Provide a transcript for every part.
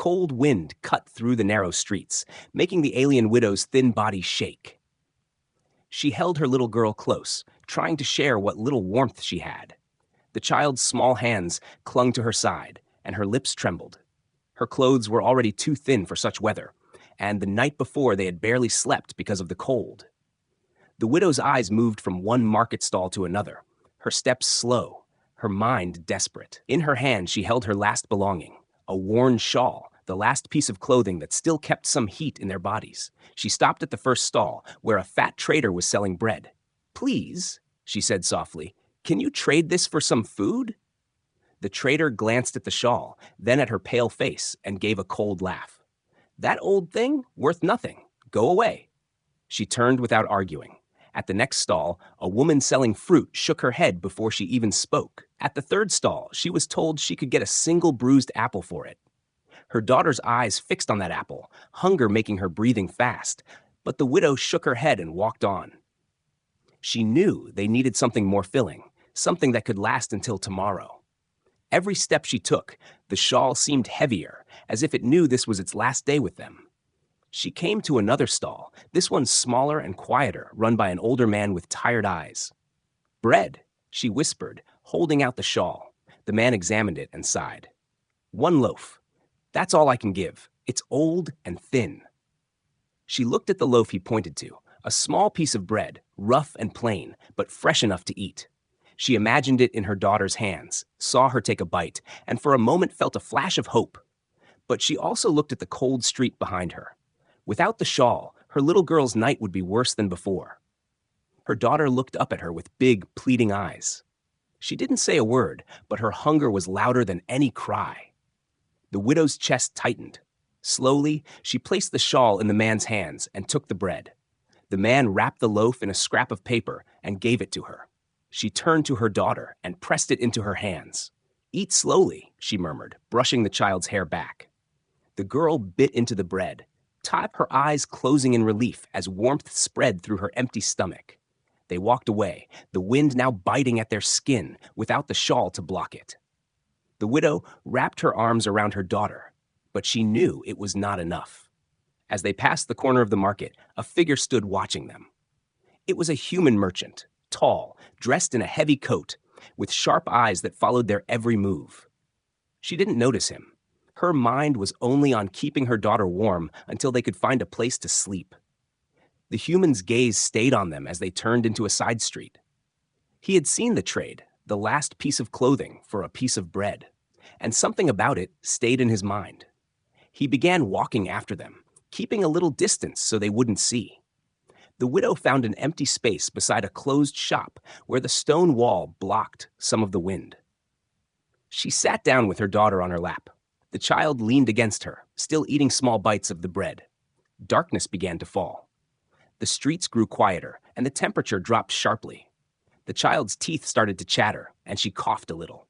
cold wind cut through the narrow streets, making the alien widow's thin body shake. She held her little girl close, trying to share what little warmth she had. The child's small hands clung to her side, and her lips trembled. Her clothes were already too thin for such weather, and the night before they had barely slept because of the cold. The widow's eyes moved from one market stall to another, her steps slow, her mind desperate. In her hand she held her last belonging, a worn shawl, the last piece of clothing that still kept some heat in their bodies. She stopped at the first stall, where a fat trader was selling bread. "Please," she said softly, "can you trade this for some food?" The trader glanced at the shawl, then at her pale face, and gave a cold laugh. "That old thing? Worth nothing. Go away." She turned without arguing. At the next stall, a woman selling fruit shook her head before she even spoke. At the third stall, she was told she could get a single bruised apple for it. Her daughter's eyes fixed on that apple, hunger making her breathing fast, but the widow shook her head and walked on. She knew they needed something more filling, something that could last until tomorrow. Every step she took, the shawl seemed heavier, as if it knew this was its last day with them. She came to another stall, this one smaller and quieter, run by an older man with tired eyes. "Bread," she whispered, holding out the shawl. The man examined it and sighed. "One loaf. That's all I can give. It's old and thin." She looked at the loaf he pointed to, a small piece of bread, rough and plain, but fresh enough to eat. She imagined it in her daughter's hands, saw her take a bite, and for a moment felt a flash of hope. But she also looked at the cold street behind her. Without the shawl, her little girl's night would be worse than before. Her daughter looked up at her with big, pleading eyes. She didn't say a word, but her hunger was louder than any cry. The widow's chest tightened. Slowly, she placed the shawl in the man's hands and took the bread. The man wrapped the loaf in a scrap of paper and gave it to her. She turned to her daughter and pressed it into her hands. "Eat slowly," she murmured, brushing the child's hair back. The girl bit into the bread, her eyes closing in relief as warmth spread through her empty stomach. They walked away, the wind now biting at their skin without the shawl to block it. The widow wrapped her arms around her daughter, but she knew it was not enough. As they passed the corner of the market, a figure stood watching them. It was a human merchant, tall, dressed in a heavy coat, with sharp eyes that followed their every move. She didn't notice him. Her mind was only on keeping her daughter warm until they could find a place to sleep. The human's gaze stayed on them as they turned into a side street. He had seen the trade, the last piece of clothing for a piece of bread, and something about it stayed in his mind. He began walking after them, keeping a little distance so they wouldn't see. The widow found an empty space beside a closed shop where the stone wall blocked some of the wind. She sat down with her daughter on her lap. The child leaned against her, still eating small bites of the bread. Darkness began to fall. The streets grew quieter, and the temperature dropped sharply. The child's teeth started to chatter, and she coughed a little.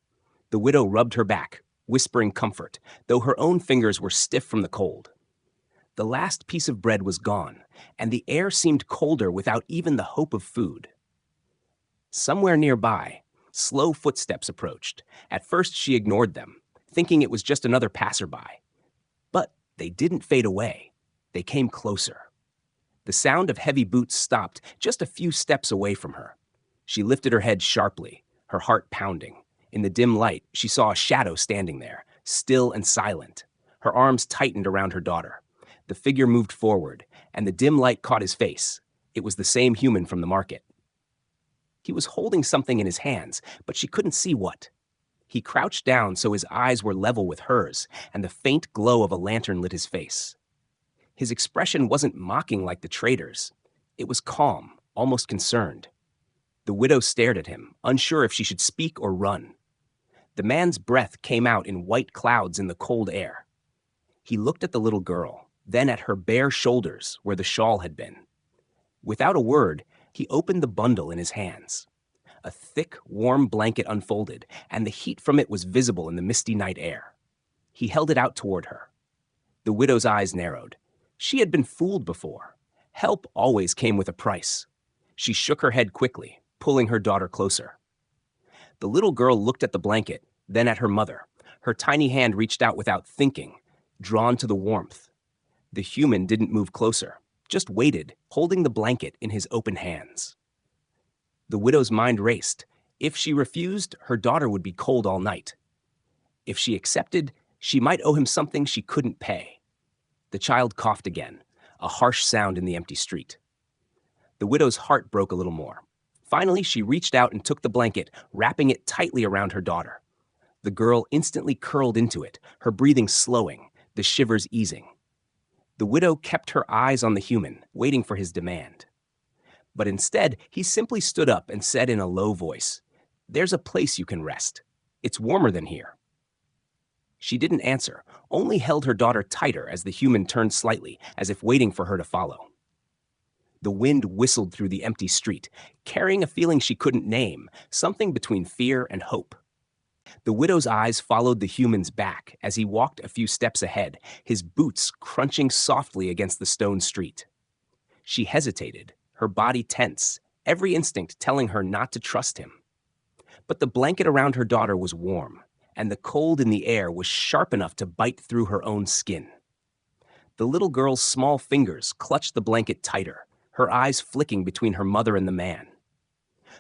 The widow rubbed her back, whispering comfort, though her own fingers were stiff from the cold. The last piece of bread was gone, and the air seemed colder without even the hope of food. Somewhere nearby, slow footsteps approached. At first she ignored them, thinking it was just another passerby. But they didn't fade away. They came closer. The sound of heavy boots stopped just a few steps away from her. She lifted her head sharply, her heart pounding. In the dim light, she saw a shadow standing there, still and silent. Her arms tightened around her daughter. The figure moved forward, and the dim light caught his face. It was the same human from the market. He was holding something in his hands, but she couldn't see what. He crouched down so his eyes were level with hers, and the faint glow of a lantern lit his face. His expression wasn't mocking like the trader's. It was calm, almost concerned. The widow stared at him, unsure if she should speak or run. The man's breath came out in white clouds in the cold air. He looked at the little girl, then at her bare shoulders where the shawl had been. Without a word, he opened the bundle in his hands. A thick, warm blanket unfolded, and the heat from it was visible in the misty night air. He held it out toward her. The widow's eyes narrowed. She had been fooled before. Help always came with a price. She shook her head quickly, pulling her daughter closer. The little girl looked at the blanket, then at her mother. Her tiny hand reached out without thinking, drawn to the warmth. The human didn't move closer, just waited, holding the blanket in his open hands. The widow's mind raced. If she refused, her daughter would be cold all night. If she accepted, she might owe him something she couldn't pay. The child coughed again, a harsh sound in the empty street. The widow's heart broke a little more. Finally, she reached out and took the blanket, wrapping it tightly around her daughter. The girl instantly curled into it, her breathing slowing, the shivers easing. The widow kept her eyes on the human, waiting for his demand. But instead, he simply stood up and said in a low voice, "There's a place you can rest. It's warmer than here." She didn't answer, only held her daughter tighter as the human turned slightly, as if waiting for her to follow. The wind whistled through the empty street, carrying a feeling she couldn't name, something between fear and hope. The widow's eyes followed the human's back as he walked a few steps ahead, his boots crunching softly against the stone street. She hesitated, her body tense, every instinct telling her not to trust him. But the blanket around her daughter was warm, and the cold in the air was sharp enough to bite through her own skin. The little girl's small fingers clutched the blanket tighter, her eyes flicking between her mother and the man.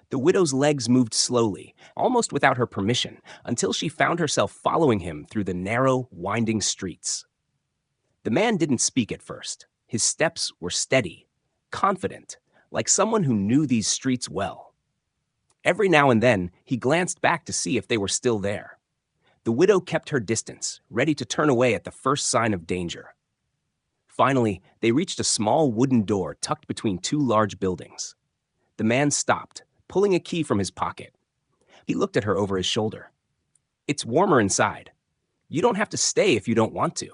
The widow's legs moved slowly, almost without her permission, until she found herself following him through the narrow, winding streets. The man didn't speak at first. His steps were steady, confident, like someone who knew these streets well. Every now and then, he glanced back to see if they were still there. The widow kept her distance, ready to turn away at the first sign of danger. Finally, they reached a small wooden door tucked between two large buildings. The man stopped, pulling a key from his pocket. He looked at her over his shoulder. "It's warmer inside. You don't have to stay if you don't want to."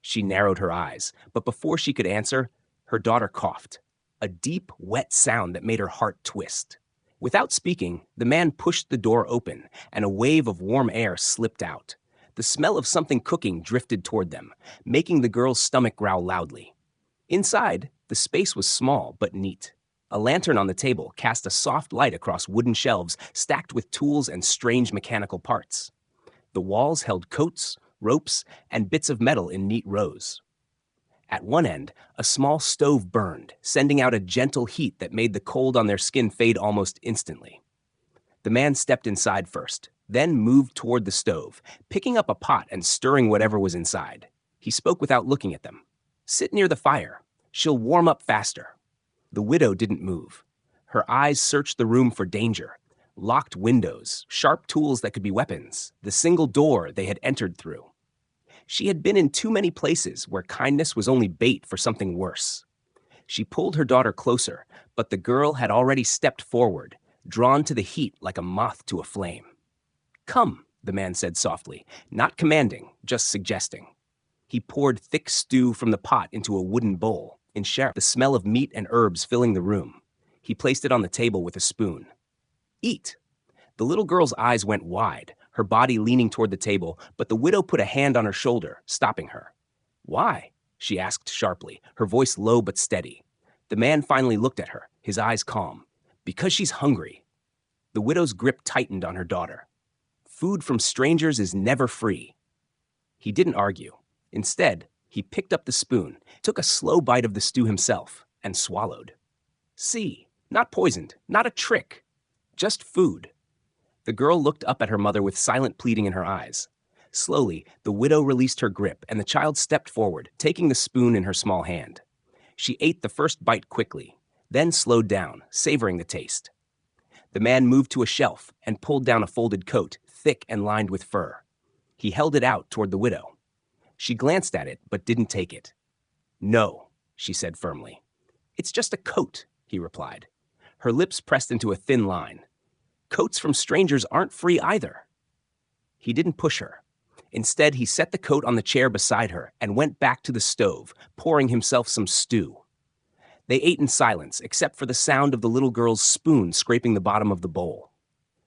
She narrowed her eyes, but before she could answer, her daughter coughed, a deep, wet sound that made her heart twist. Without speaking, the man pushed the door open, and a wave of warm air slipped out. The smell of something cooking drifted toward them, making the girl's stomach growl loudly. Inside, the space was small but neat. A lantern on the table cast a soft light across wooden shelves stacked with tools and strange mechanical parts. The walls held coats, ropes, and bits of metal in neat rows. At one end, a small stove burned, sending out a gentle heat that made the cold on their skin fade almost instantly. The man stepped inside first, then moved toward the stove, picking up a pot and stirring whatever was inside. He spoke without looking at them. "Sit near the fire. She'll warm up faster." The widow didn't move. Her eyes searched the room for danger. Locked windows, sharp tools that could be weapons, the single door they had entered through. She had been in too many places where kindness was only bait for something worse. She pulled her daughter closer, but the girl had already stepped forward, drawn to the heat like a moth to a flame. "Come," the man said softly, not commanding, just suggesting. He poured thick stew from the pot into a wooden bowl, in share, the smell of meat and herbs filling the room. He placed it on the table with a spoon. "Eat." The little girl's eyes went wide, her body leaning toward the table, but the widow put a hand on her shoulder, stopping her. "Why?" she asked sharply, her voice low but steady. The man finally looked at her, his eyes calm. "Because she's hungry." The widow's grip tightened on her daughter. "Food from strangers is never free." He didn't argue. Instead, he picked up the spoon, took a slow bite of the stew himself, and swallowed. "See, not poisoned, not a trick, just food." The girl looked up at her mother with silent pleading in her eyes. Slowly, the widow released her grip, and the child stepped forward, taking the spoon in her small hand. She ate the first bite quickly, then slowed down, savoring the taste. The man moved to a shelf and pulled down a folded coat, thick and lined with fur. He held it out toward the widow. She glanced at it, but didn't take it. "No," she said firmly. "It's just a coat," he replied. Her lips pressed into a thin line. "Coats from strangers aren't free either." He didn't push her. Instead, he set the coat on the chair beside her and went back to the stove, pouring himself some stew. They ate in silence, except for the sound of the little girl's spoon scraping the bottom of the bowl.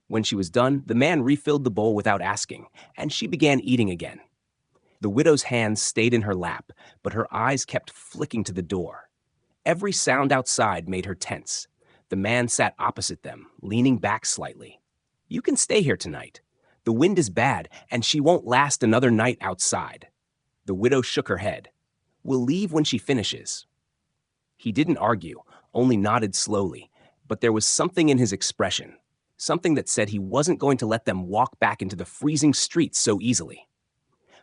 When she was done, the man refilled the bowl without asking, and she began eating again. The widow's hands stayed in her lap, but her eyes kept flicking to the door. Every sound outside made her tense. The man sat opposite them, leaning back slightly. "You can stay here tonight. The wind is bad, and she won't last another night outside." The widow shook her head. We'll leave when she finishes. He didn't argue, only nodded slowly, but there was something in his expression, something that said he wasn't going to let them walk back into the freezing streets so easily.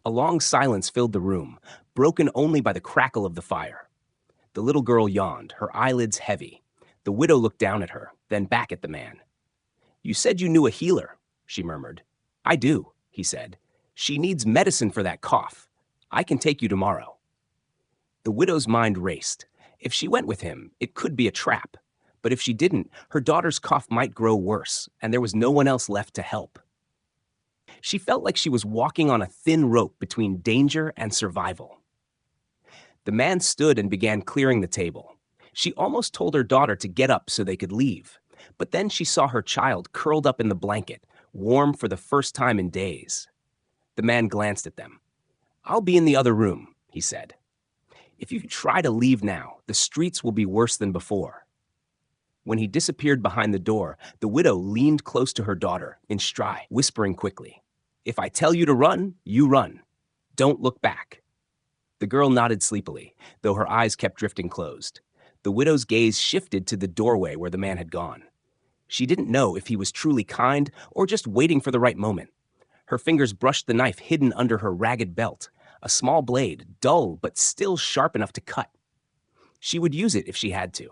A long silence filled the room, broken only by the crackle of the fire. The little girl yawned, her eyelids heavy. The widow looked down at her, then back at the man. You said you knew a healer, she murmured. I do, he said. She needs medicine for that cough. I can take you tomorrow. The widow's mind raced. If she went with him, it could be a trap. But if she didn't, her daughter's cough might grow worse, and there was no one else left to help. She felt like she was walking on a thin rope between danger and survival. The man stood and began clearing the table. She almost told her daughter to get up so they could leave, but then she saw her child curled up in the blanket, warm for the first time in days. The man glanced at them. I'll be in the other room, he said. If you try to leave now, the streets will be worse than before. When he disappeared behind the door, the widow leaned close to her daughter, in stride, whispering quickly, If I tell you to run, you run. Don't look back. The girl nodded sleepily, though her eyes kept drifting closed. The widow's gaze shifted to the doorway where the man had gone. She didn't know if he was truly kind or just waiting for the right moment. Her fingers brushed the knife hidden under her ragged belt, a small blade, dull but still sharp enough to cut. She would use it if she had to.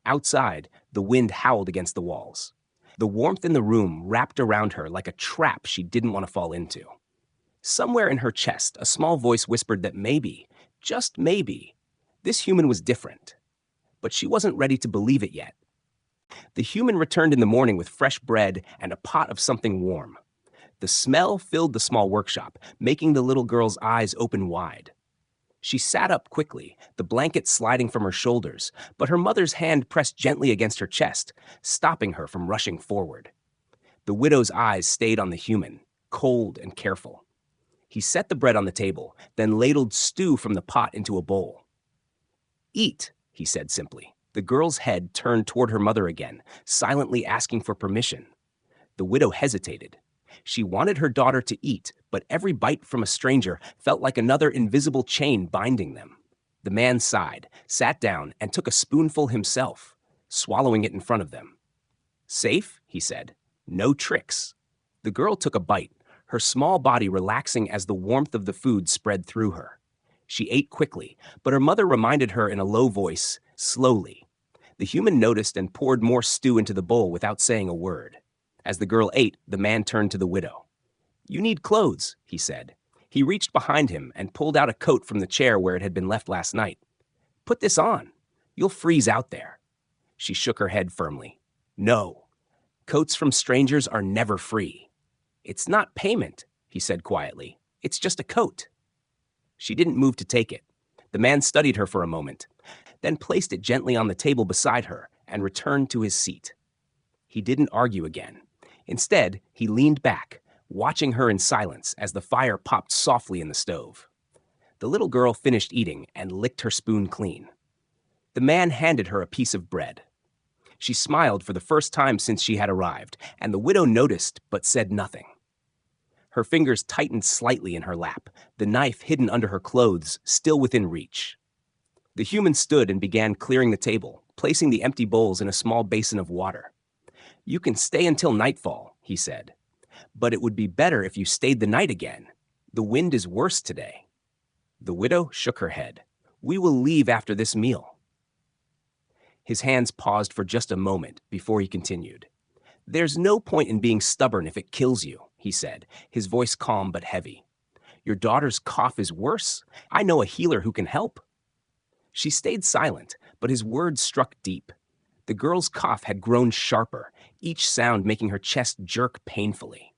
Outside, the wind howled against the walls. The warmth in the room wrapped around her like a trap she didn't want to fall into. Somewhere in her chest, a small voice whispered that maybe, just maybe, this human was different. But she wasn't ready to believe it yet. The human returned in the morning with fresh bread and a pot of something warm. The smell filled the small workshop, making the little girl's eyes open wide. She sat up quickly, the blanket sliding from her shoulders, but her mother's hand pressed gently against her chest, stopping her from rushing forward. The widow's eyes stayed on the human, cold and careful. He set the bread on the table, then ladled stew from the pot into a bowl. Eat, he said simply. The girl's head turned toward her mother again, silently asking for permission. The widow hesitated. She wanted her daughter to eat, but every bite from a stranger felt like another invisible chain binding them. The man sighed, sat down, and took a spoonful himself, swallowing it in front of them. Safe, he said. No tricks. The girl took a bite, her small body relaxing as the warmth of the food spread through her. She ate quickly, but her mother reminded her in a low voice, slowly. The human noticed and poured more stew into the bowl without saying a word. As the girl ate, the man turned to the widow. You need clothes, he said. He reached behind him and pulled out a coat from the chair where it had been left last night. Put this on. You'll freeze out there. She shook her head firmly. No. Coats from strangers are never free. It's not payment, he said quietly. It's just a coat. She didn't move to take it. The man studied her for a moment, then placed it gently on the table beside her and returned to his seat. He didn't argue again. Instead, he leaned back, watching her in silence as the fire popped softly in the stove. The little girl finished eating and licked her spoon clean. The man handed her a piece of bread. She smiled for the first time since she had arrived, and the widow noticed but said nothing. Her fingers tightened slightly in her lap, the knife hidden under her clothes still within reach. The human stood and began clearing the table, placing the empty bowls in a small basin of water. You can stay until nightfall, he said. But it would be better if you stayed the night again. The wind is worse today. The widow shook her head. We will leave after this meal. His hands paused for just a moment before he continued. There's no point in being stubborn if it kills you, he said, his voice calm but heavy. Your daughter's cough is worse. I know a healer who can help. She stayed silent, but his words struck deep. The girl's cough had grown sharper, each sound making her chest jerk painfully.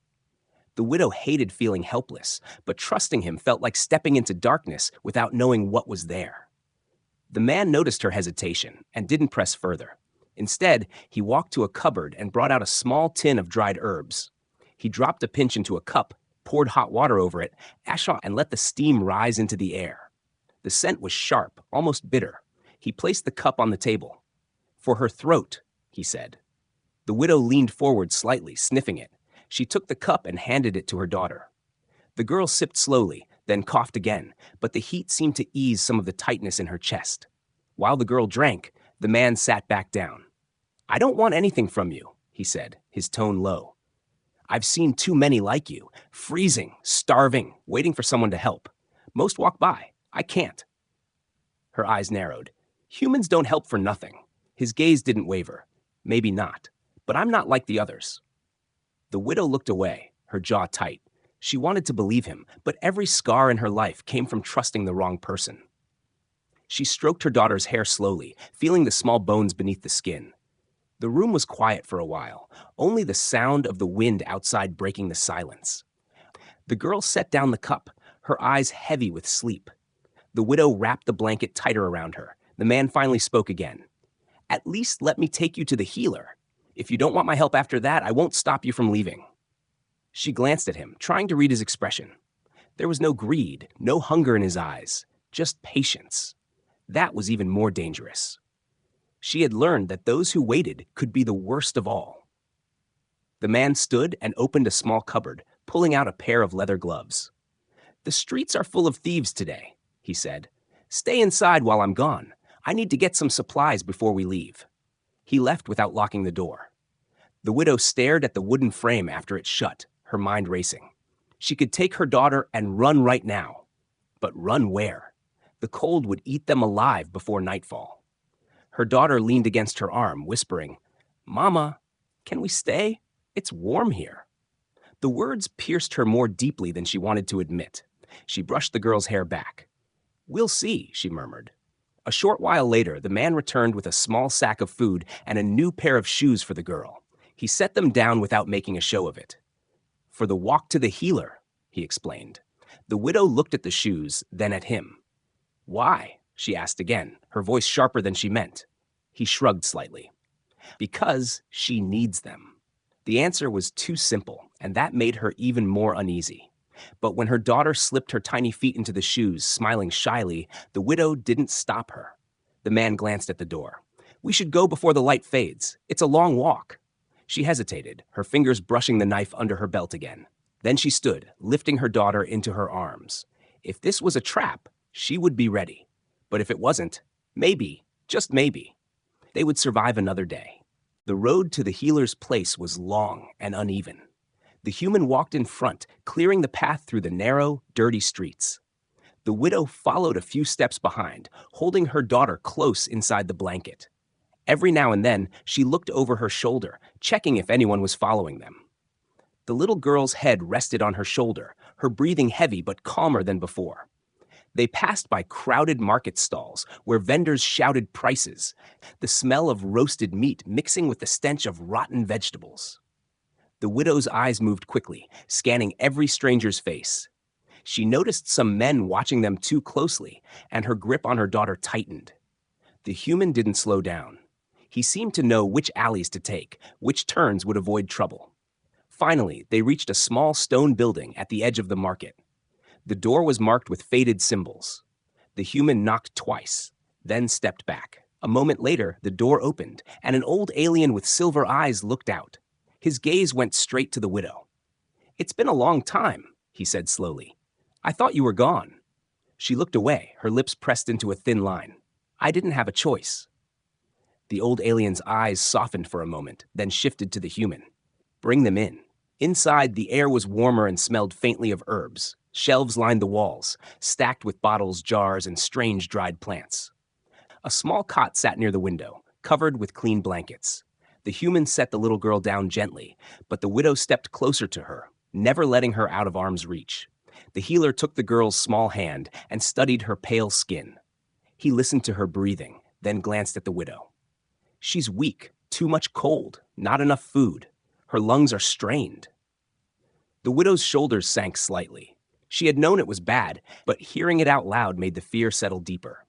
The widow hated feeling helpless, but trusting him felt like stepping into darkness without knowing what was there. The man noticed her hesitation and didn't press further. Instead, he walked to a cupboard and brought out a small tin of dried herbs. He dropped a pinch into a cup, poured hot water over it, and let the steam rise into the air. The scent was sharp, almost bitter. He placed the cup on the table. For her throat, he said. The widow leaned forward slightly, sniffing it. She took the cup and handed it to her daughter. The girl sipped slowly, then coughed again, but the heat seemed to ease some of the tightness in her chest. While the girl drank, the man sat back down. "I don't want anything from you," he said, his tone low. "I've seen too many like you, freezing, starving, waiting for someone to help. Most walk by. I can't." Her eyes narrowed. "Humans don't help for nothing." His gaze didn't waver. "Maybe not, but I'm not like the others." The widow looked away, her jaw tight. She wanted to believe him, but every scar in her life came from trusting the wrong person. She stroked her daughter's hair slowly, feeling the small bones beneath the skin. The room was quiet for a while, only the sound of the wind outside breaking the silence. The girl set down the cup, her eyes heavy with sleep. The widow wrapped the blanket tighter around her. The man finally spoke again. "At least let me take you to the healer. If you don't want my help after that, I won't stop you from leaving." She glanced at him, trying to read his expression. There was no greed, no hunger in his eyes, just patience. That was even more dangerous. She had learned that those who waited could be the worst of all. The man stood and opened a small cupboard, pulling out a pair of leather gloves. "The streets are full of thieves today," he said. "Stay inside while I'm gone. I need to get some supplies before we leave." He left without locking the door. The widow stared at the wooden frame after it shut, her mind racing. She could take her daughter and run right now. But run where? The cold would eat them alive before nightfall. Her daughter leaned against her arm, whispering, "Mama, can we stay? It's warm here." The words pierced her more deeply than she wanted to admit. She brushed the girl's hair back. "We'll see," she murmured. A short while later, the man returned with a small sack of food and a new pair of shoes for the girl. He set them down without making a show of it. "For the walk to the healer," he explained. The widow looked at the shoes, then at him. "Why?" she asked again, her voice sharper than she meant. He shrugged slightly. "Because she needs them." The answer was too simple, and that made her even more uneasy. But when her daughter slipped her tiny feet into the shoes, smiling shyly, the widow didn't stop her. The man glanced at the door. "We should go before the light fades. It's a long walk." She hesitated, her fingers brushing the knife under her belt again. Then she stood, lifting her daughter into her arms. If this was a trap, she would be ready. But if it wasn't, maybe, just maybe, they would survive another day. The road to the healer's place was long and uneven. The human walked in front, clearing the path through the narrow, dirty streets. The widow followed a few steps behind, holding her daughter close inside the blanket. Every now and then, she looked over her shoulder, checking if anyone was following them. The little girl's head rested on her shoulder, her breathing heavy but calmer than before. They passed by crowded market stalls where vendors shouted prices, the smell of roasted meat mixing with the stench of rotten vegetables. The widow's eyes moved quickly, scanning every stranger's face. She noticed some men watching them too closely, and her grip on her daughter tightened. The human didn't slow down. He seemed to know which alleys to take, which turns would avoid trouble. Finally, they reached a small stone building at the edge of the market. The door was marked with faded symbols. The human knocked twice, then stepped back. A moment later, the door opened, and an old alien with silver eyes looked out. His gaze went straight to the widow. "It's been a long time," he said slowly. "I thought you were gone." She looked away, her lips pressed into a thin line. "I didn't have a choice." The old alien's eyes softened for a moment, then shifted to the human. "Bring them in." Inside, the air was warmer and smelled faintly of herbs. Shelves lined the walls, stacked with bottles, jars, and strange dried plants. A small cot sat near the window, covered with clean blankets. The human set the little girl down gently, but the widow stepped closer to her, never letting her out of arm's reach. The healer took the girl's small hand and studied her pale skin. He listened to her breathing, then glanced at the widow. "She's weak, too much cold, not enough food. Her lungs are strained." The widow's shoulders sank slightly. She had known it was bad, but hearing it out loud made the fear settle deeper.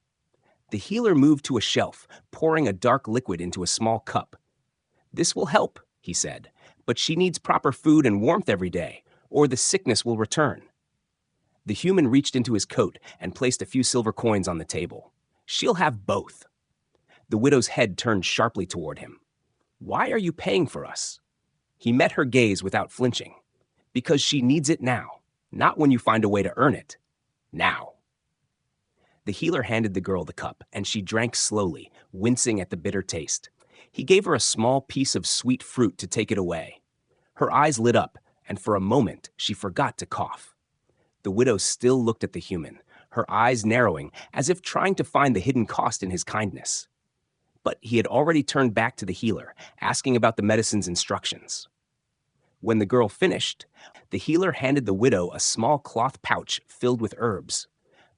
The healer moved to a shelf, pouring a dark liquid into a small cup. "This will help," he said, "but she needs proper food and warmth every day, or the sickness will return." The human reached into his coat and placed a few silver coins on the table. "She'll have both." The widow's head turned sharply toward him. "Why are you paying for us?" He met her gaze without flinching. "Because she needs it now, not when you find a way to earn it." Now. The healer handed the girl the cup, and she drank slowly, wincing at the bitter taste. He gave her a small piece of sweet fruit to take it away. Her eyes lit up, and for a moment she forgot to cough. The widow still looked at the human, her eyes narrowing as if trying to find the hidden cost in his kindness. But he had already turned back to the healer, asking about the medicine's instructions. When the girl finished, the healer handed the widow a small cloth pouch filled with herbs.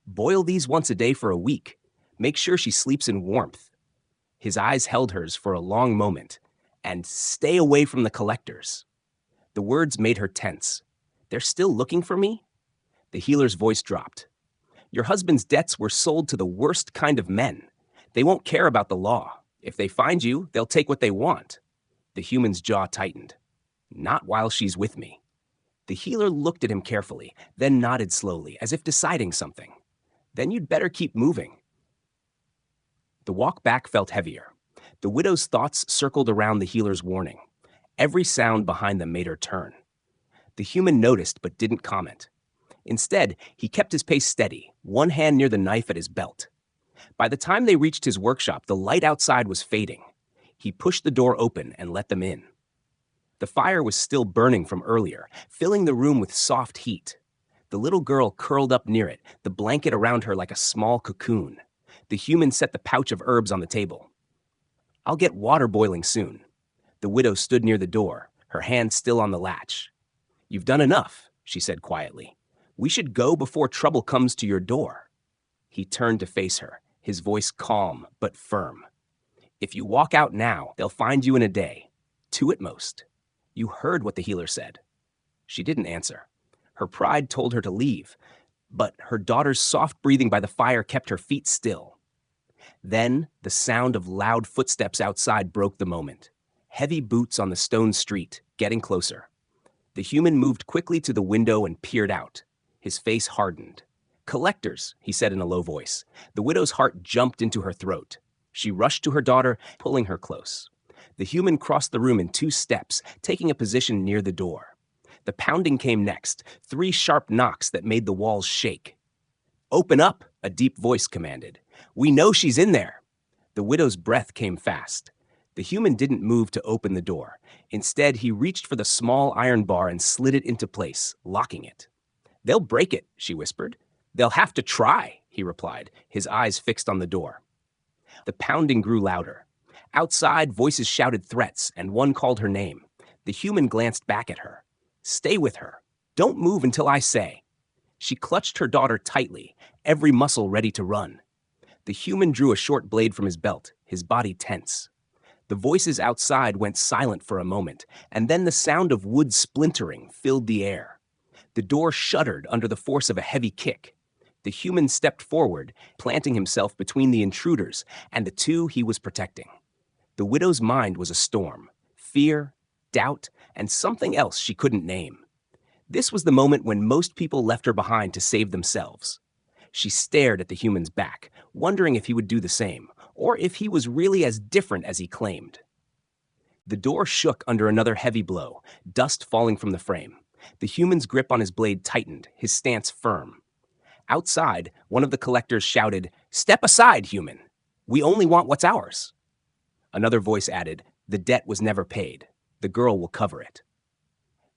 Boil these once a day for a week. Make sure she sleeps in warmth. His eyes held hers for a long moment. And stay away from the collectors. The words made her tense. They're still looking for me? The healer's voice dropped. Your husband's debts were sold to the worst kind of men. They won't care about the law. If they find you, they'll take what they want. The human's jaw tightened. Not while she's with me. The healer looked at him carefully, then nodded slowly, as if deciding something. Then you'd better keep moving. The walk back felt heavier. The widow's thoughts circled around the healer's warning. Every sound behind them made her turn. The human noticed but didn't comment. Instead, he kept his pace steady, one hand near the knife at his belt. By the time they reached his workshop, the light outside was fading. He pushed the door open and let them in. The fire was still burning from earlier, filling the room with soft heat. The little girl curled up near it, the blanket around her like a small cocoon. The human set the pouch of herbs on the table. I'll get water boiling soon. The widow stood near the door, her hand still on the latch. You've done enough, she said quietly. We should go before trouble comes to your door. He turned to face her, his voice calm but firm. If you walk out now, they'll find you in a day. 2 at most. You heard what the healer said. She didn't answer. Her pride told her to leave, but her daughter's soft breathing by the fire kept her feet still. Then the sound of loud footsteps outside broke the moment. Heavy boots on the stone street, getting closer. The human moved quickly to the window and peered out. His face hardened. Collectors, he said in a low voice. The widow's heart jumped into her throat. She rushed to her daughter, pulling her close. The human crossed the room in 2 steps, taking a position near the door. The pounding came next, 3 sharp knocks that made the walls shake. Open up, a deep voice commanded. We know she's in there. The widow's breath came fast. The human didn't move to open the door. Instead, he reached for the small iron bar and slid it into place, locking it. They'll break it, she whispered. They'll have to try, he replied, his eyes fixed on the door. The pounding grew louder. Outside, voices shouted threats, and one called her name. The human glanced back at her. Stay with her. Don't move until I say. She clutched her daughter tightly, every muscle ready to run. The human drew a short blade from his belt, his body tense. The voices outside went silent for a moment, and then the sound of wood splintering filled the air. The door shuddered under the force of a heavy kick. The human stepped forward, planting himself between the intruders and the 2 he was protecting. The widow's mind was a storm. Fear, doubt, and something else she couldn't name. This was the moment when most people left her behind to save themselves. She stared at the human's back, wondering if he would do the same, or if he was really as different as he claimed. The door shook under another heavy blow, dust falling from the frame. The human's grip on his blade tightened, his stance firm. Outside, one of the collectors shouted, Step aside, human. We only want what's ours. Another voice added, The debt was never paid. The girl will cover it.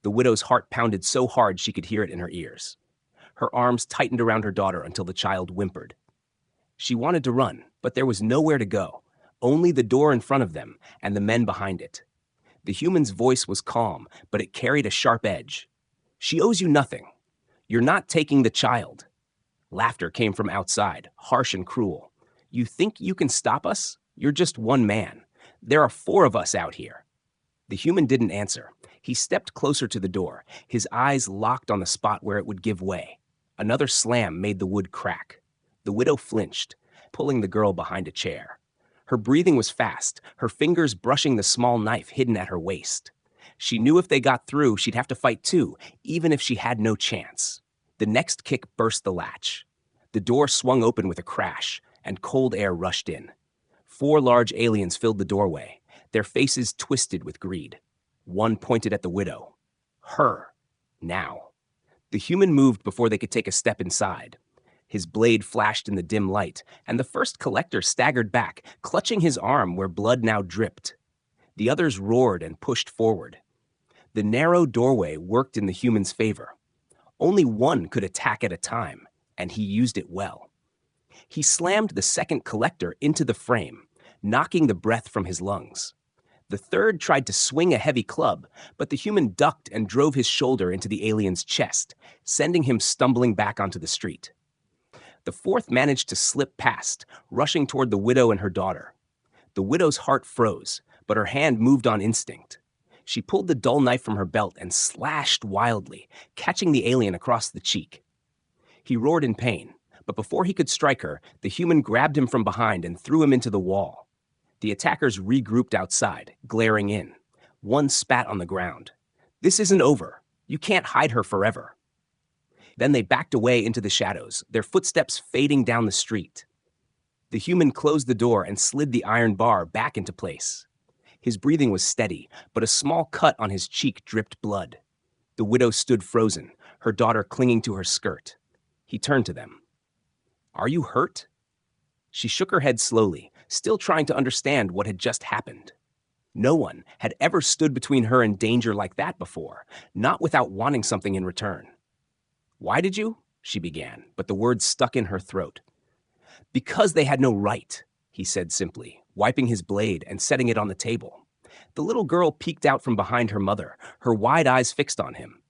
The widow's heart pounded so hard she could hear it in her ears. Her arms tightened around her daughter until the child whimpered. She wanted to run, but there was nowhere to go, only the door in front of them and the men behind it. The human's voice was calm, but it carried a sharp edge. She owes you nothing. You're not taking the child. Laughter came from outside, harsh and cruel. You think you can stop us? You're just one man. There are 4 of us out here. The human didn't answer. He stepped closer to the door, his eyes locked on the spot where it would give way. Another slam made the wood crack. The widow flinched, pulling the girl behind a chair. Her breathing was fast, her fingers brushing the small knife hidden at her waist. She knew if they got through, she'd have to fight too, even if she had no chance. The next kick burst the latch. The door swung open with a crash, and cold air rushed in. 4 large aliens filled the doorway, their faces twisted with greed. One pointed at the widow. Her. Now. The human moved before they could take a step inside. His blade flashed in the dim light, and the first collector staggered back, clutching his arm where blood now dripped. The others roared and pushed forward. The narrow doorway worked in the human's favor. Only one could attack at a time, and he used it well. He slammed the second collector into the frame, knocking the breath from his lungs. The third tried to swing a heavy club, but the human ducked and drove his shoulder into the alien's chest, sending him stumbling back onto the street. The fourth managed to slip past, rushing toward the widow and her daughter. The widow's heart froze, but her hand moved on instinct. She pulled the dull knife from her belt and slashed wildly, catching the alien across the cheek. He roared in pain, but before he could strike her, the human grabbed him from behind and threw him into the wall. The attackers regrouped outside, glaring in. One spat on the ground. "This isn't over. You can't hide her forever." Then they backed away into the shadows, their footsteps fading down the street. The human closed the door and slid the iron bar back into place. His breathing was steady, but a small cut on his cheek dripped blood. The widow stood frozen, her daughter clinging to her skirt. He turned to them. "Are you hurt?" She shook her head slowly, still trying to understand what had just happened. No one had ever stood between her and danger like that before, not without wanting something in return. "Why did you?" she began, but the words stuck in her throat. "Because they had no right," he said simply, wiping his blade and setting it on the table. The little girl peeked out from behind her mother, her wide eyes fixed on him.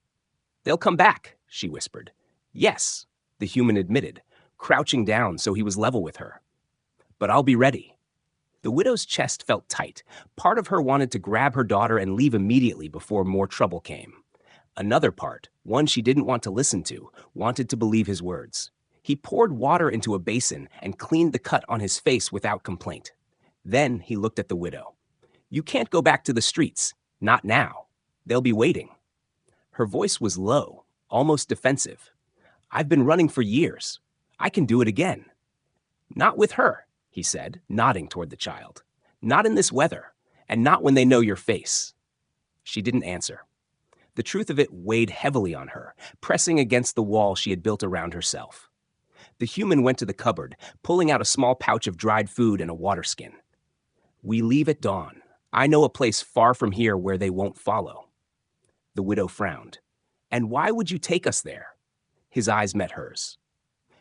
"They'll come back," she whispered. "Yes," the human admitted, crouching down so he was level with her. "But I'll be ready." The widow's chest felt tight. Part of her wanted to grab her daughter and leave immediately before more trouble came. Another part, one she didn't want to listen to, wanted to believe his words. He poured water into a basin and cleaned the cut on his face without complaint. Then he looked at the widow. "You can't go back to the streets. Not now. They'll be waiting." Her voice was low, almost defensive. "I've been running for years. I can do it again." "Not with her," he said, nodding toward the child. "Not in this weather, and not when they know your face." She didn't answer. The truth of it weighed heavily on her, pressing against the wall she had built around herself. The human went to the cupboard, pulling out a small pouch of dried food and a water skin. "We leave at dawn. I know a place far from here where they won't follow." The widow frowned. "And why would you take us there?" His eyes met hers.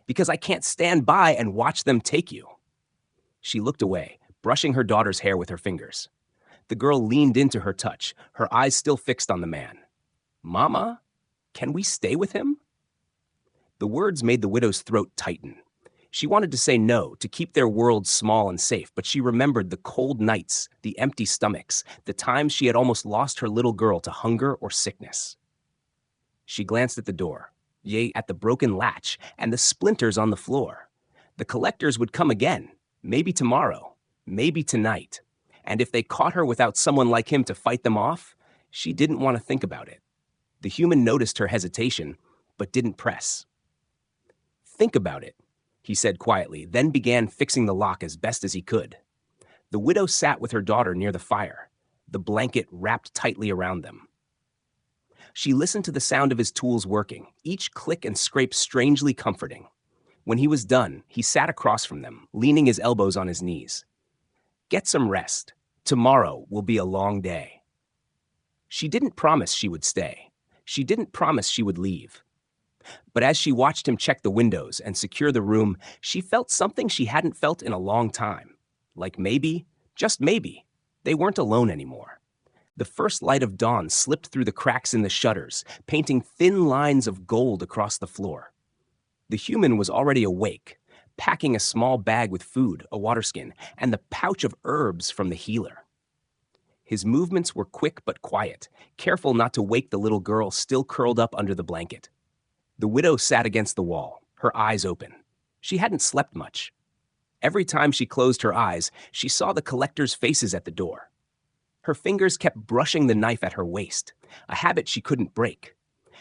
"Because I can't stand by and watch them take you." She looked away, brushing her daughter's hair with her fingers. The girl leaned into her touch, her eyes still fixed on the man. "Mama, can we stay with him?" The words made the widow's throat tighten. She wanted to say no, to keep their world small and safe, but she remembered the cold nights, the empty stomachs, the times she had almost lost her little girl to hunger or sickness. She glanced at the door, yea, at the broken latch and the splinters on the floor. The collectors would come again, maybe tomorrow, maybe tonight. And if they caught her without someone like him to fight them off, she didn't want to think about it. The human noticed her hesitation, but didn't press. "Think about it," he said quietly, then began fixing the lock as best as he could. The widow sat with her daughter near the fire, the blanket wrapped tightly around them. She listened to the sound of his tools working, each click and scrape strangely comforting. When he was done, he sat across from them, leaning his elbows on his knees. "Get some rest. Tomorrow will be a long day." She didn't promise she would stay. She didn't promise she would leave. But as she watched him check the windows and secure the room, she felt something she hadn't felt in a long time. Like maybe, just maybe, they weren't alone anymore. The first light of dawn slipped through the cracks in the shutters, painting thin lines of gold across the floor. The human was already awake, packing a small bag with food, a water skin, and the pouch of herbs from the healer. His movements were quick but quiet, careful not to wake the little girl still curled up under the blanket. The widow sat against the wall, her eyes open. She hadn't slept much. Every time she closed her eyes, she saw the collectors' faces at the door. Her fingers kept brushing the knife at her waist, a habit she couldn't break.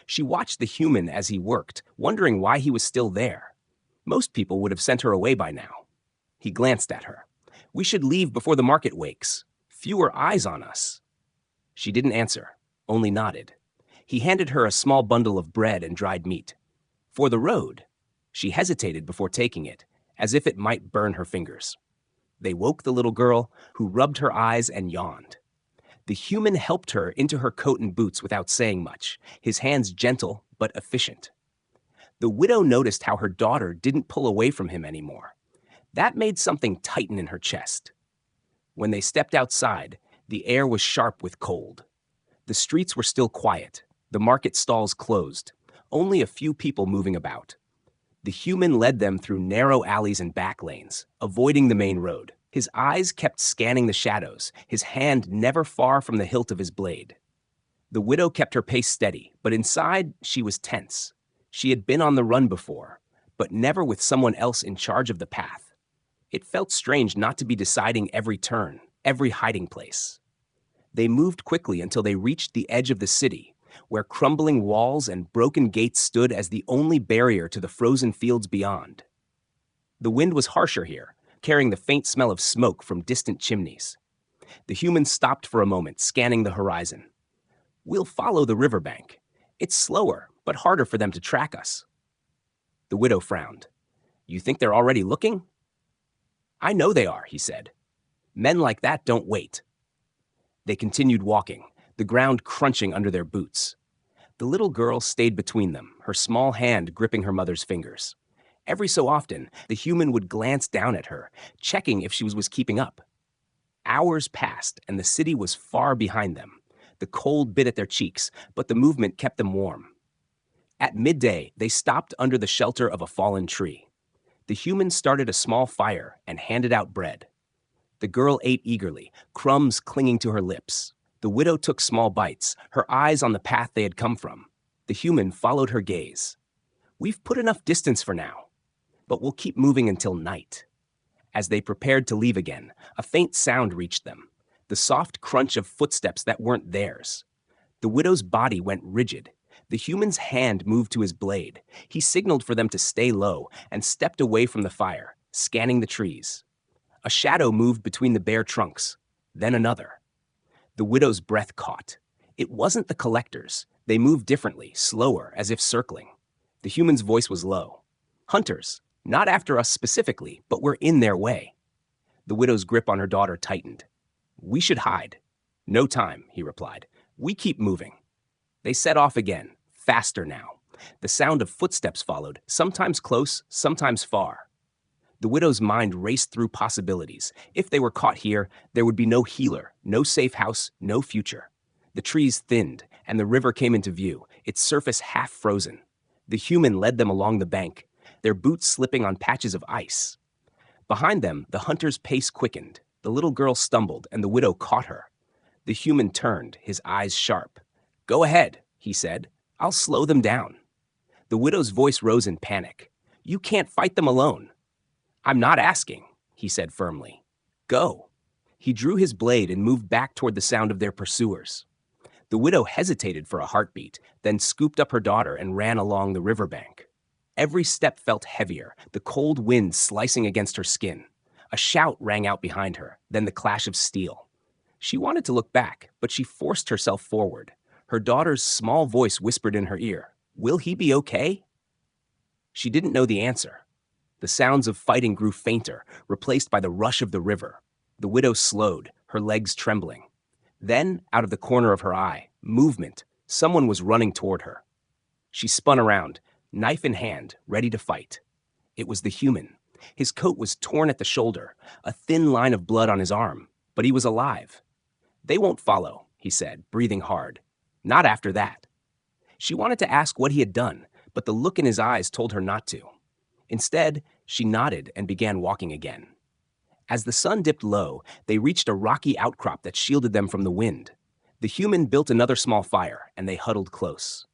She watched the human as he worked, wondering why he was still there. Most people would have sent her away by now. He glanced at her. "We should leave before the market wakes. Fewer eyes on us." She didn't answer, only nodded. He handed her a small bundle of bread and dried meat. "For the road." She hesitated before taking it, as if it might burn her fingers. They woke the little girl, who rubbed her eyes and yawned. The human helped her into her coat and boots without saying much, his hands gentle but efficient. The widow noticed how her daughter didn't pull away from him anymore. That made something tighten in her chest. When they stepped outside, the air was sharp with cold. The streets were still quiet, the market stalls closed, only a few people moving about. The human led them through narrow alleys and back lanes, avoiding the main road. His eyes kept scanning the shadows, his hand never far from the hilt of his blade. The widow kept her pace steady, but inside she was tense. She had been on the run before, but never with someone else in charge of the path. It felt strange not to be deciding every turn, every hiding place. They moved quickly until they reached the edge of the city, where crumbling walls and broken gates stood as the only barrier to the frozen fields beyond. The wind was harsher here, carrying the faint smell of smoke from distant chimneys. The humans stopped for a moment, scanning the horizon. "We'll follow the riverbank. It's slower, but harder for them to track us." The widow frowned. "You think they're already looking?" "I know they are," he said. "Men like that don't wait." They continued walking, the ground crunching under their boots. The little girl stayed between them, her small hand gripping her mother's fingers. Every so often, the human would glance down at her, checking if she was keeping up. Hours passed, and the city was far behind them. The cold bit at their cheeks, but the movement kept them warm. At midday, they stopped under the shelter of a fallen tree. The human started a small fire and handed out bread. The girl ate eagerly, crumbs clinging to her lips. The widow took small bites, her eyes on the path they had come from. The human followed her gaze. "We've put enough distance for now, but we'll keep moving until night." As they prepared to leave again, a faint sound reached them, the soft crunch of footsteps that weren't theirs. The widow's body went rigid. The human's hand moved to his blade. He signaled for them to stay low and stepped away from the fire, scanning the trees. A shadow moved between the bare trunks, then another. The widow's breath caught. It wasn't the collectors. They moved differently, slower, as if circling. The human's voice was low. "Hunters, not after us specifically, but we're in their way." The widow's grip on her daughter tightened. "We should hide." "No time," he replied. "We keep moving." They set off again, faster now. The sound of footsteps followed, sometimes close, sometimes far. The widow's mind raced through possibilities. If they were caught here, there would be no healer, no safe house, no future. The trees thinned, and the river came into view, its surface half frozen. The human led them along the bank, their boots slipping on patches of ice. Behind them, the hunter's pace quickened. The little girl stumbled, and the widow caught her. The human turned, his eyes sharp. "Go ahead," he said. "I'll slow them down." The widow's voice rose in panic. "You can't fight them alone." "I'm not asking," he said firmly. "Go." He drew his blade and moved back toward the sound of their pursuers. The widow hesitated for a heartbeat, then scooped up her daughter and ran along the riverbank. Every step felt heavier, the cold wind slicing against her skin. A shout rang out behind her, then the clash of steel. She wanted to look back, but she forced herself forward. Her daughter's small voice whispered in her ear, "Will he be okay?" She didn't know the answer. The sounds of fighting grew fainter, replaced by the rush of the river. The widow slowed, her legs trembling. Then, out of the corner of her eye, movement. Someone was running toward her. She spun around, knife in hand, ready to fight. It was the human. His coat was torn at the shoulder, a thin line of blood on his arm, but he was alive. "They won't follow," he said, breathing hard. "Not after that." She wanted to ask what he had done, but the look in his eyes told her not to. Instead, she nodded and began walking again. As the sun dipped low, they reached a rocky outcrop that shielded them from the wind. The human built another small fire, and they huddled close.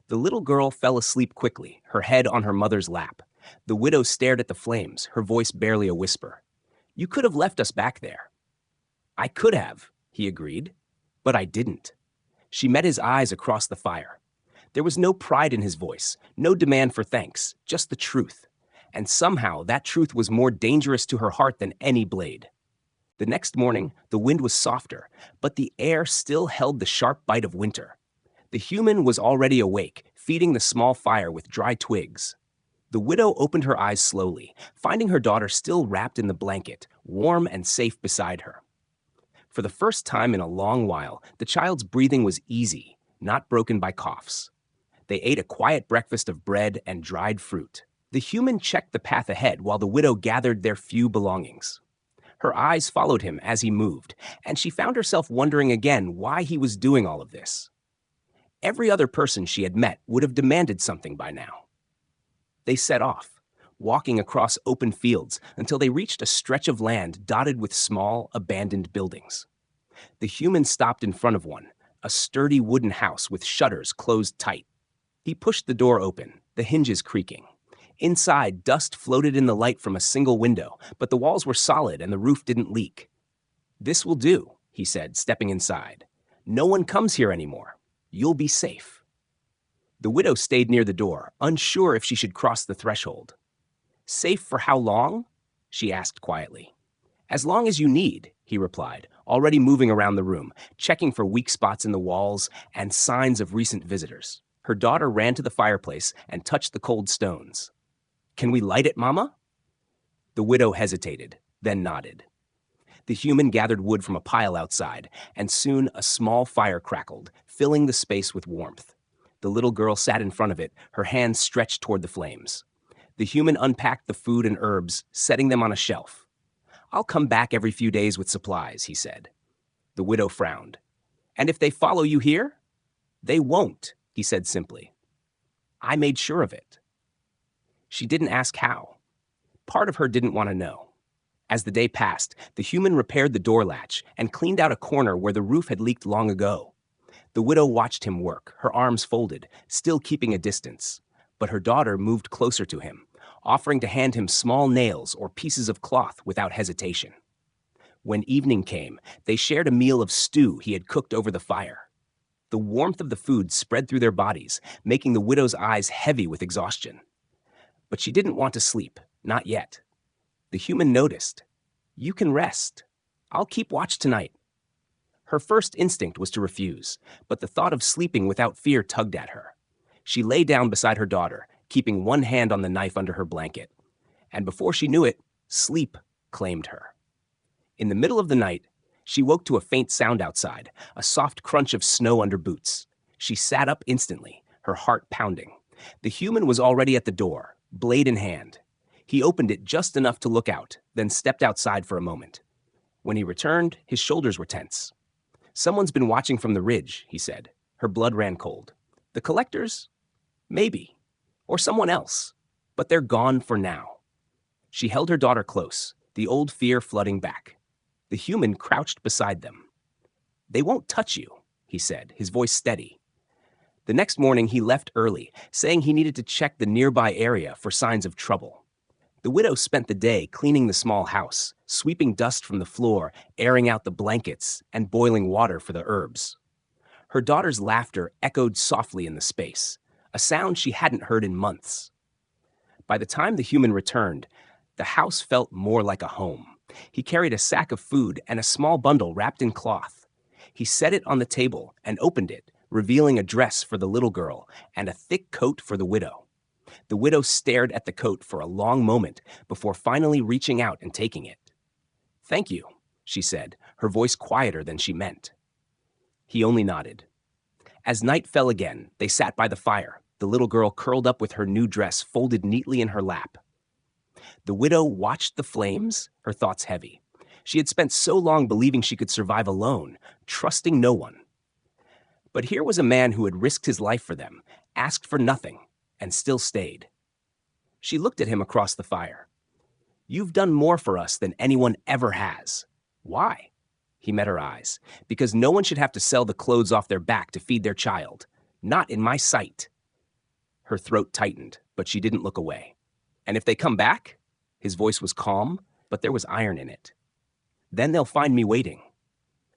The little girl fell asleep quickly, her head on her mother's lap. The widow stared at the flames, her voice barely a whisper. "You could have left us back there." "I could have," he agreed, "but I didn't." She met his eyes across the fire. There was no pride in his voice, no demand for thanks, just the truth. And somehow that truth was more dangerous to her heart than any blade. The next morning, the wind was softer, but the air still held the sharp bite of winter. The human was already awake, feeding the small fire with dry twigs. The widow opened her eyes slowly, finding her daughter still wrapped in the blanket, warm and safe beside her. For the first time in a long while, the child's breathing was easy, not broken by coughs. They ate a quiet breakfast of bread and dried fruit. The human checked the path ahead while the widow gathered their few belongings. Her eyes followed him as he moved, and she found herself wondering again why he was doing all of this. Every other person she had met would have demanded something by now. They set off, walking across open fields until they reached a stretch of land dotted with small, abandoned buildings. The human stopped in front of one, a sturdy wooden house with shutters closed tight. He pushed the door open, the hinges creaking. Inside, dust floated in the light from a single window, but the walls were solid and the roof didn't leak. "This will do," he said, stepping inside. "No one comes here anymore. You'll be safe." The widow stayed near the door, unsure if she should cross the threshold. "Safe for how long?" she asked quietly. "As long as you need," he replied, already moving around the room, checking for weak spots in the walls and signs of recent visitors. Her daughter ran to the fireplace and touched the cold stones. "Can we light it, Mama?" The widow hesitated, then nodded. The human gathered wood from a pile outside, and soon a small fire crackled, filling the space with warmth. The little girl sat in front of it, her hands stretched toward the flames. The human unpacked the food and herbs, setting them on a shelf. "I'll come back every few days with supplies," he said. The widow frowned. "And if they follow you here?" "They won't," he said simply. "I made sure of it." She didn't ask how. Part of her didn't want to know. As the day passed, the human repaired the door latch and cleaned out a corner where the roof had leaked long ago. The widow watched him work, her arms folded, still keeping a distance. But her daughter moved closer to him, offering to hand him small nails or pieces of cloth without hesitation. When evening came, they shared a meal of stew he had cooked over the fire. The warmth of the food spread through their bodies, making the widow's eyes heavy with exhaustion. But she didn't want to sleep, not yet. The human noticed. "You can rest. I'll keep watch tonight." Her first instinct was to refuse, but the thought of sleeping without fear tugged at her. She lay down beside her daughter, keeping one hand on the knife under her blanket. And before she knew it, sleep claimed her. In the middle of the night, she woke to a faint sound outside, a soft crunch of snow under boots. She sat up instantly, her heart pounding. The human was already at the door, blade in hand. He opened it just enough to look out, then stepped outside for a moment. When he returned, his shoulders were tense. "Someone's been watching from the ridge," he said. Her blood ran cold. "The collectors? Maybe. Or someone else. But they're gone for now." She held her daughter close, the old fear flooding back. The human crouched beside them. "They won't touch you," he said, his voice steady. The next morning he left early, saying he needed to check the nearby area for signs of trouble. The widow spent the day cleaning the small house, sweeping dust from the floor, airing out the blankets, and boiling water for the herbs. Her daughter's laughter echoed softly in the space, a sound she hadn't heard in months. By the time the human returned, the house felt more like a home. He carried a sack of food and a small bundle wrapped in cloth. He set it on the table and opened it, revealing a dress for the little girl and a thick coat for the widow. The widow stared at the coat for a long moment before finally reaching out and taking it. "Thank you," she said, her voice quieter than she meant. He only nodded. As night fell again, they sat by the fire, the little girl curled up with her new dress folded neatly in her lap. The widow watched the flames, her thoughts heavy. She had spent so long believing she could survive alone, trusting no one. But here was a man who had risked his life for them, asked for nothing, and still stayed. She looked at him across the fire. "You've done more for us than anyone ever has." "Why?" He met her eyes. "Because no one should have to sell the clothes off their back to feed their child. Not in my sight." Her throat tightened, but she didn't look away. "And if they come back?" His voice was calm, but there was iron in it. "Then they'll find me waiting."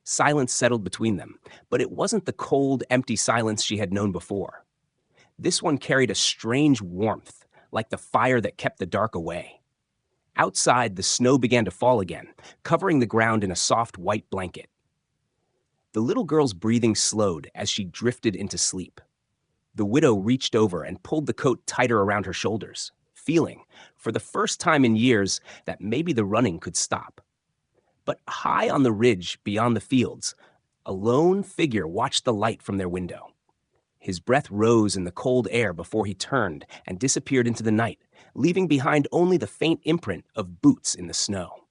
Silence settled between them, but it wasn't the cold, empty silence she had known before. This one carried a strange warmth, like the fire that kept the dark away. Outside, the snow began to fall again, covering the ground in a soft white blanket. The little girl's breathing slowed as she drifted into sleep. The widow reached over and pulled the coat tighter around her shoulders. feeling, for the first time in years, that maybe the running could stop. But high on the ridge beyond the fields, a lone figure watched the light from their window. His breath rose in the cold air before he turned and disappeared into the night, leaving behind only the faint imprint of boots in the snow.